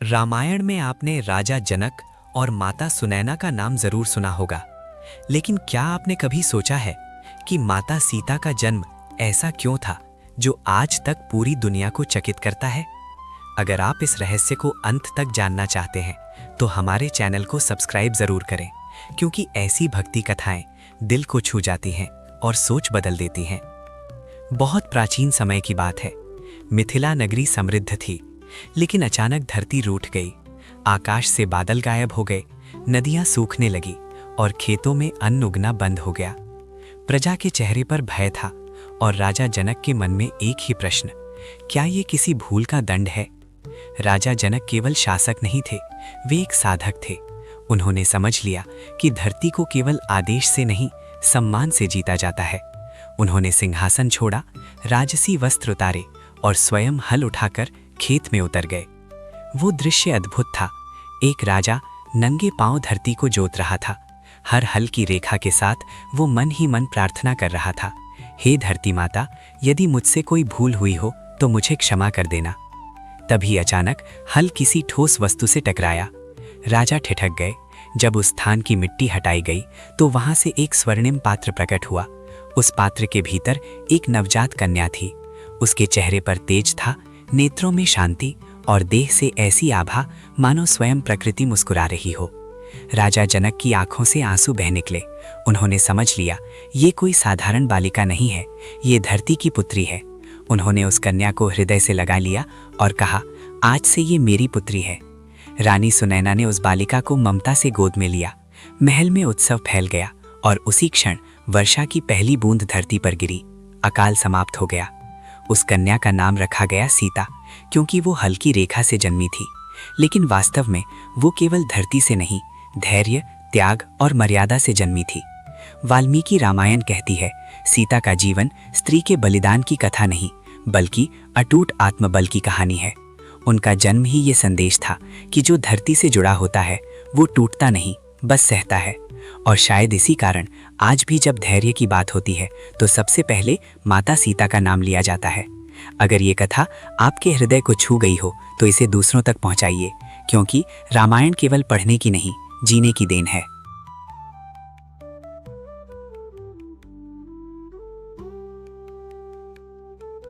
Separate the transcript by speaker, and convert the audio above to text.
Speaker 1: रामायण में आपने राजा जनक और माता सुनैना का नाम जरूर सुना होगा, लेकिन क्या आपने कभी सोचा है कि माता सीता का जन्म ऐसा क्यों था जो आज तक पूरी दुनिया को चकित करता है? अगर आप इस रहस्य को अंत तक जानना चाहते हैं तो हमारे चैनल को सब्सक्राइब जरूर करें, क्योंकि ऐसी भक्ति कथाएं दिल को छू जाती हैं और सोच बदल देती हैं। बहुत प्राचीन समय की बात है। मिथिला नगरी समृद्ध थी, लेकिन अचानक धरती रूठ गई। आकाश से बादल गायब हो गए, नदियां सूखने लगी और खेतों में अन्न उगना बंद हो गया। प्रजा के चेहरे पर भय था और राजा जनक के मन में एक ही प्रश्न, क्या ये किसी भूल का दंड है? राजा जनक केवल शासक नहीं थे, वे एक साधक थे। उन्होंने समझ लिया कि धरती को केवल आदेश से नहीं, सम्मान से जीता जाता है। उन्होंने सिंहासन छोड़ा, राजसी वस्त्र उतारे और स्वयं हल उठाकर खेत में उतर गए। वो दृश्य अद्भुत था। एक राजा नंगे पांव धरती को जोत रहा था। हर हल की रेखा के साथ वो मन ही मन प्रार्थना कर रहा था, हे धरती माता, यदि मुझसे कोई भूल हुई हो तो मुझे क्षमा कर देना। तभी अचानक हल किसी ठोस वस्तु से टकराया। राजा ठिठक गए। जब उस स्थान की मिट्टी हटाई गई तो वहां से एक स्वर्णिम पात्र प्रकट हुआ। उस पात्र के भीतर एक नवजात कन्या थी। उसके चेहरे पर तेज था, नेत्रों में शांति और देह से ऐसी आभा मानो स्वयं प्रकृति मुस्कुरा रही हो। राजा जनक की आंखों से आंसू बह निकले। उन्होंने समझ लिया, ये कोई साधारण बालिका नहीं है, ये धरती की पुत्री है। उन्होंने उस कन्या को हृदय से लगा लिया और कहा, आज से ये मेरी पुत्री है। रानी सुनैना ने उस बालिका को ममता से गोद में लिया। महल में उत्सव फैल गया और उसी क्षण वर्षा की पहली बूंद धरती पर गिरी। अकाल समाप्त हो गया। उस कन्या का नाम रखा गया सीता, क्योंकि वो हल्की रेखा से जन्मी थी। लेकिन वास्तव में वो केवल धरती से नहीं, धैर्य, त्याग और मर्यादा से जन्मी थी। वाल्मीकि रामायण कहती है, सीता का जीवन स्त्री के बलिदान की कथा नहीं, बल्कि अटूट आत्मबल की कहानी है। उनका जन्म ही ये संदेश था कि जो धरती से जुड़ा होता है वो टूटता नहीं, बस सहता है। और शायद इसी कारण आज भी जब धैर्य की बात होती है तो सबसे पहले माता सीता का नाम लिया जाता है। अगर ये कथा आपके हृदय को छू गई हो तो इसे दूसरों तक पहुंचाइए, क्योंकि रामायण केवल पढ़ने की नहीं, जीने की देन है।